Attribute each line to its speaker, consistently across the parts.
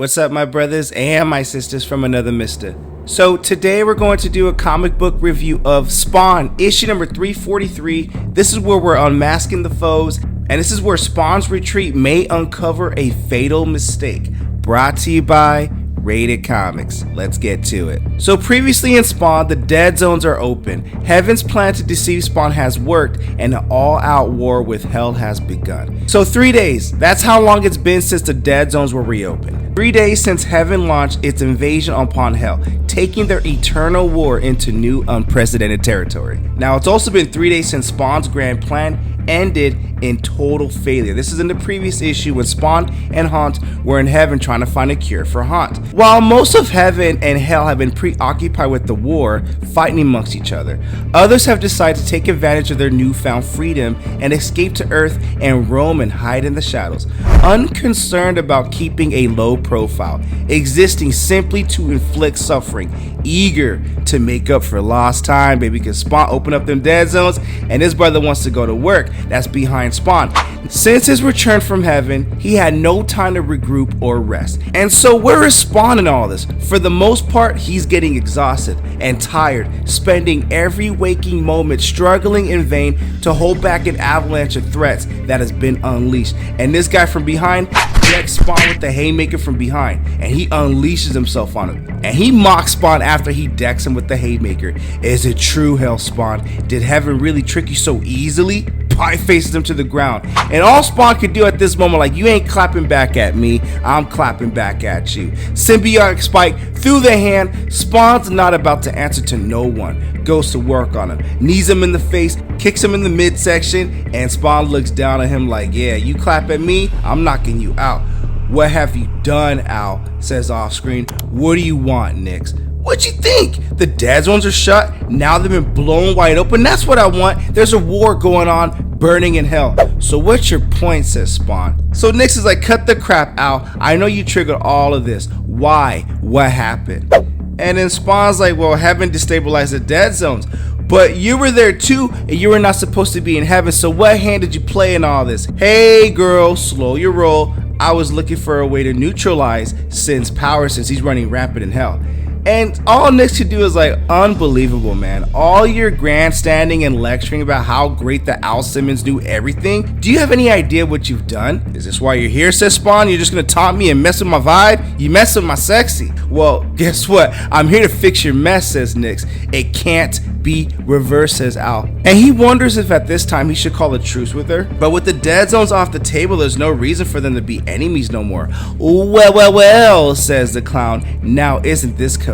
Speaker 1: What's up, my brothers and my sisters from another mister? So today we're going to do a comic book review of Spawn, issue number 343. This is where we're unmasking the foes, and this is where Spawn's retreat may uncover a fatal mistake. Brought to you by RatedComics. Let's get to it. So previously in Spawn, the dead zones are open. Heaven's plan to deceive Spawn has worked, and an all-out war with Hell has begun. So 3 days, that's how long it's been since the dead zones were reopened. 3 days since Heaven launched its invasion upon Hell, taking their eternal war into new unprecedented territory. Now it's also been 3 days since Spawn's grand plan ended in total failure. This is in the previous issue when Spawn and Haunt were in Heaven trying to find a cure for Haunt. While most of Heaven and Hell have been preoccupied with the war, fighting amongst each other, others have decided to take advantage of their newfound freedom and escape to Earth and roam and hide in the shadows, unconcerned about keeping a low profile, existing simply to inflict suffering, eager to make up for lost time, baby, because Spawn opened up them dead zones and his brother wants to go to work. That's behind Spawn. Since his return from Heaven, he had no time to regroup or rest. And so where is Spawn in all this? For the most part, he's getting exhausted and tired, spending every waking moment struggling in vain to hold back an avalanche of threats that has been unleashed. And this guy from behind decks Spawn with the haymaker from behind, and he unleashes himself on him. And he mocks Spawn after he decks him with the haymaker. Is it true, Hell Spawn? Did Heaven really trick you so easily? Pie faces him to the ground, and all Spawn could do at this moment, like, you ain't clapping back at me, I'm clapping back at you. Symbiotic spike through the hand. Spawn's not about to answer to no one. Goes to work on him, knees him in the face, kicks him in the midsection, and Spawn looks down at him like, yeah, you clap at me, I'm knocking you out. What have you done, Al? Says off screen. What do you want, Nyx? What you think? The dead zones are shut, now they've been blown wide open. That's what I want. There's a war going on, burning in hell. So what's your point, says Spawn. So Nyx is like, cut the crap out. I know you triggered all of this. Why? What happened? And then Spawn's like, well, Heaven destabilized the dead zones. But you were there too, and you were not supposed to be in Heaven, so what hand did you play in all this? Hey girl, slow your roll. I was looking for a way to neutralize Sin's power since he's running rampant in Hell. And all Nyx could do is like, unbelievable, man. All your grandstanding and lecturing about how great the Al Simmons do everything. Do you have any idea what you've done? Is this why you're here, says Spawn? You're just gonna taunt me and mess with my vibe? You mess with my sexy. Well, guess what? I'm here to fix your mess, says Nyx. It can't be reversed, says Al. And he wonders if at this time he should call a truce with her. But with the dead zones off the table, there's no reason for them to be enemies no more. Well, says the clown. Now isn't this cozy?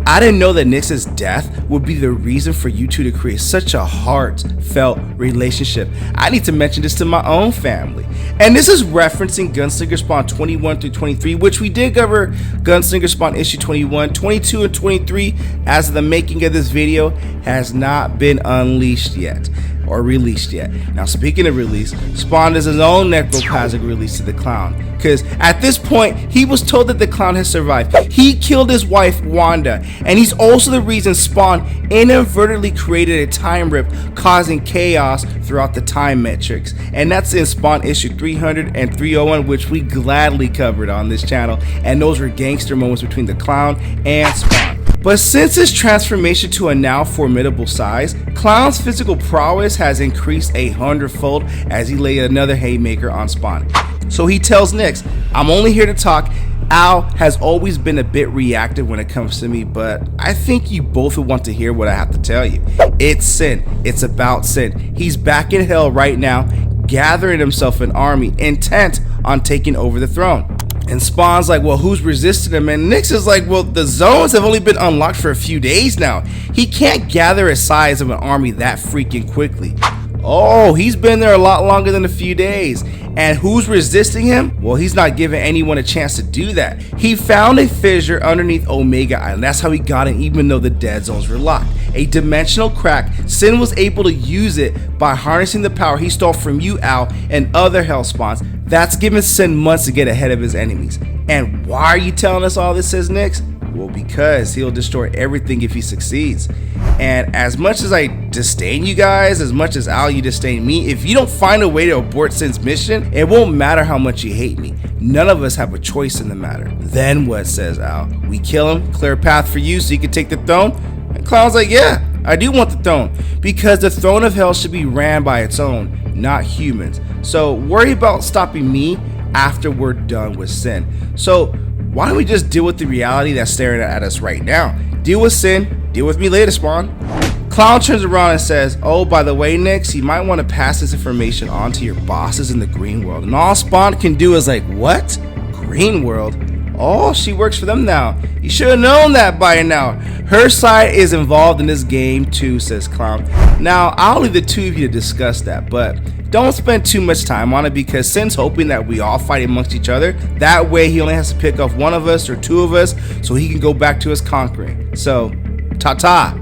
Speaker 1: I didn't know that Nyx's death would be the reason for you two to create such a heartfelt relationship. I need to mention this to my own family. And this is referencing Gunslinger Spawn 21 through 23, which we did cover Gunslinger Spawn issue 21, 22, and 23 as of the making of this video has not been unleashed yet or released yet. Now speaking of release, Spawn does his own necroplasmic release to the clown, because at this point he was told that the clown has survived. He killed his wife Wanda, and he's also the reason Spawn inadvertently created a time rip causing chaos throughout the time metrics, and that's in Spawn issue 300 and 301, which we gladly covered on this channel, and those were gangster moments between the clown and Spawn. But since his transformation to a now formidable size, Clown's physical prowess has increased 100-fold as he laid another haymaker on Spawn. So he tells Nyx, I'm only here to talk. Al has always been a bit reactive when it comes to me, but I think you both would want to hear what I have to tell you. It's Sin. It's about Sin. He's back in Hell right now, gathering himself an army, intent on taking over the throne. And Spawn's like, well, who's resisting him? And Nyx is like, well, the zones have only been unlocked for a few days now. He can't gather a size of an army that freaking quickly. Oh, he's been there a lot longer than a few days. And who's resisting him? Well, he's not giving anyone a chance to do that. He found a fissure underneath Omega Island. That's how he got in, even though the dead zones were locked. A dimensional crack. Sin was able to use it by harnessing the power he stole from you, Al, and other Hell Spawns. That's given Sin months to get ahead of his enemies. And why are you telling us all this, says Nyx? Well, because he'll destroy everything if he succeeds. And as much as I disdain you guys, as much as Al, you disdain me, if you don't find a way to abort Sin's mission, it won't matter how much you hate me. None of us have a choice in the matter. Then what, says Al? We kill him, clear a path for you so you can take the throne? And Clown's like, yeah, I do want the throne, because the throne of hell should be ran by its own, not humans. So worry about stopping me after we're done with Sin. So why don't we just deal with the reality that's staring at us right now? Deal with Sin, deal with me later, Spawn. Clown turns around and says, oh, by the way, Nyx, you might want to pass this information on to your bosses in the green world. And all Spawn can do is like, what? Green world? Oh, she works for them now. You should have known that by now. Her side is involved in this game too, says Clown. Now, I'll leave the two of you to discuss that, but don't spend too much time on it, because Sin's hoping that we all fight amongst each other. That way he only has to pick off one of us or two of us so he can go back to his conquering. So, ta-ta.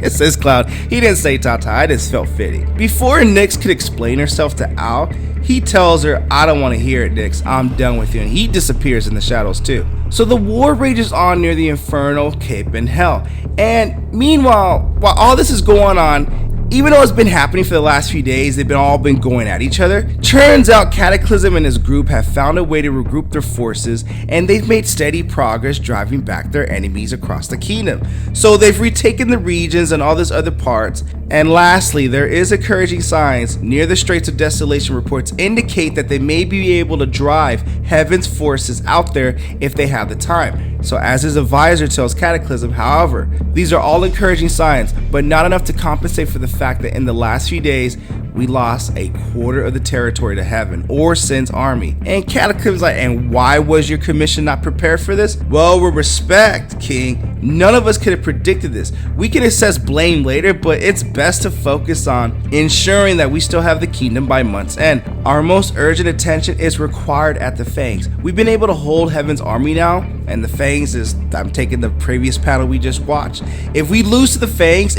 Speaker 1: Says Cloud. He didn't say ta-ta, I just felt fitting. Before Nyx could explain herself to Al, he tells her, I don't want to hear it, Nyx, I'm done with you, and he disappears in the shadows too. So the war rages on near the Infernal Cape in Hell, and meanwhile, while all this is going on, even though it's been happening for the last few days, they've all been going at each other. Turns out Cataclysm and his group have found a way to regroup their forces, and they've made steady progress driving back their enemies across the kingdom. So they've retaken the regions and all this other parts. And lastly, there is encouraging signs near the Straits of Desolation. Reports indicate that they may be able to drive Heaven's forces out there if they have the time. So as his advisor tells Cataclysm, however, these are all encouraging signs, but not enough to compensate for the fact that in the last few days, we lost a quarter of the territory to Heaven, or Sin's army. And Cataclysm's like, and why was your commission not prepared for this? Well, with respect, King, none of us could have predicted this. We can assess blame later, but it's best to focus on ensuring that we still have the kingdom by month's end. Our most urgent attention is required at the Fangs. We've been able to hold Heaven's army now, and the Fangs is, I'm taking the previous panel we just watched. If we lose to the Fangs,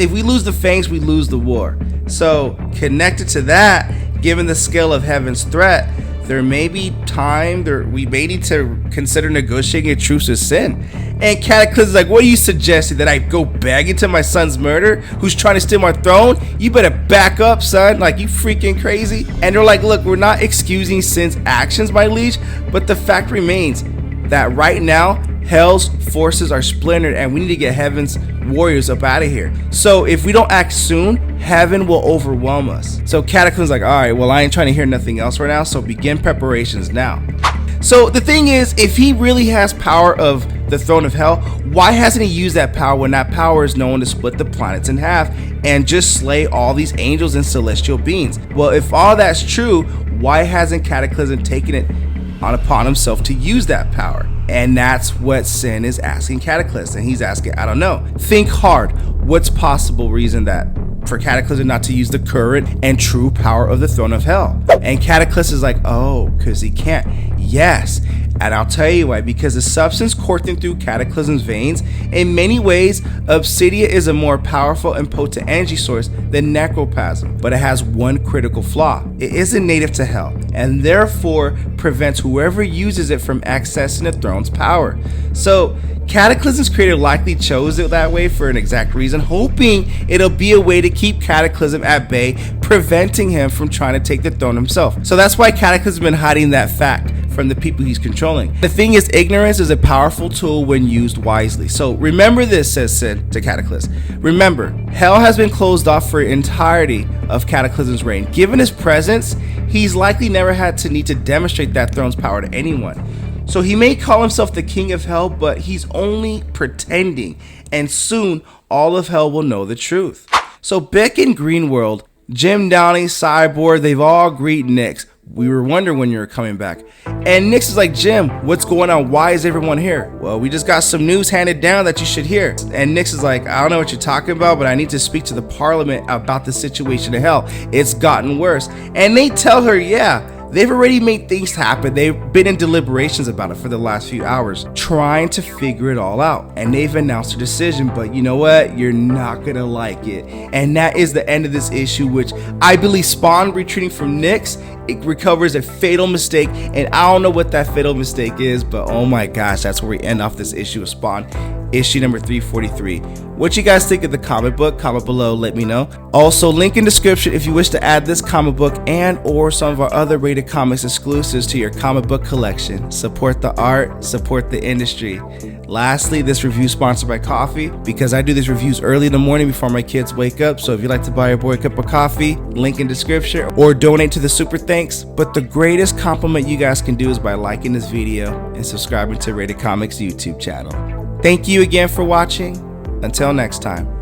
Speaker 1: we lose the war. So connected to that, given the scale of Heaven's threat, there may be time, we may need to consider negotiating a truce with Sin. And Cataclysm is like, what are you suggesting? That I go begging to my son's murder, who's trying to steal my throne? You better back up, son. Like, you freaking crazy? And they're like, look, we're not excusing Sin's actions, my liege, but the fact remains that right now, Hell's forces are splintered and we need to get Heaven's warriors up out of here. So if we don't act soon, Heaven will overwhelm us. So Cataclysm's like, alright, well, I ain't trying to hear nothing else right now, so begin preparations now. So the thing is, if he really has power of the throne of hell, why hasn't he used that power when that power is known to split the planets in half and just slay all these angels and celestial beings? Well, if all that's true, why hasn't Cataclysm taken it upon himself to use that power? And that's what Sin is asking Cataclysm. And he's asking, I don't know. Think hard. What's possible reason that for Cataclysm not to use the current and true power of the throne of hell? And Cataclysm is like, oh, because he can't. Yes. And I'll tell you why, because the substance coursing through Cataclysm's veins, in many ways, Obsidia is a more powerful and potent energy source than Necroplasm, but it has one critical flaw. It isn't native to hell, and therefore prevents whoever uses it from accessing the throne's power. So Cataclysm's creator likely chose it that way for an exact reason, hoping it'll be a way to keep Cataclysm at bay, preventing him from trying to take the throne himself. So that's why Cataclysm's been hiding that fact from the people he's controlling. The thing is, ignorance is a powerful tool when used wisely. So remember this, says Sin to Cataclysm. Remember, hell has been closed off for the entirety of Cataclysm's reign. Given his presence, he's likely never had to need to demonstrate that throne's power to anyone. So he may call himself the king of hell, but he's only pretending, and soon all of hell will know the truth. So back in Greenworld, Jim Downey, Cyborg, they've all greeted Nyx. We were wondering when you were coming back. And Nyx is like, Jim, what's going on? Why is everyone here? Well, we just got some news handed down that you should hear. And Nyx is like, I don't know what you're talking about, but I need to speak to the parliament about the situation in hell. It's gotten worse. And they tell her, yeah, they've already made things happen. They've been in deliberations about it for the last few hours, trying to figure it all out. And they've announced a decision, but you know what? You're not gonna like it. And that is the end of this issue, which I believe Spawn retreating from Nyx it recovers a fatal mistake, and I don't know what that fatal mistake is, but oh my gosh, that's where we end off this issue of Spawn, issue number 343. What you guys think of the comic book? Comment below, let me know. Also, link in description if you wish to add this comic book and or some of our other Rated Comics exclusives to your comic book collection. Support the art, support the industry. Lastly, this review is sponsored by coffee, because I do these reviews early in the morning before my kids wake up. So if you'd like to buy your boy a cup of coffee, link in description, or donate to the super thanks. But the greatest compliment you guys can do is by liking this video and subscribing to Rated Comics YouTube channel. Thank you again for watching. Until next time.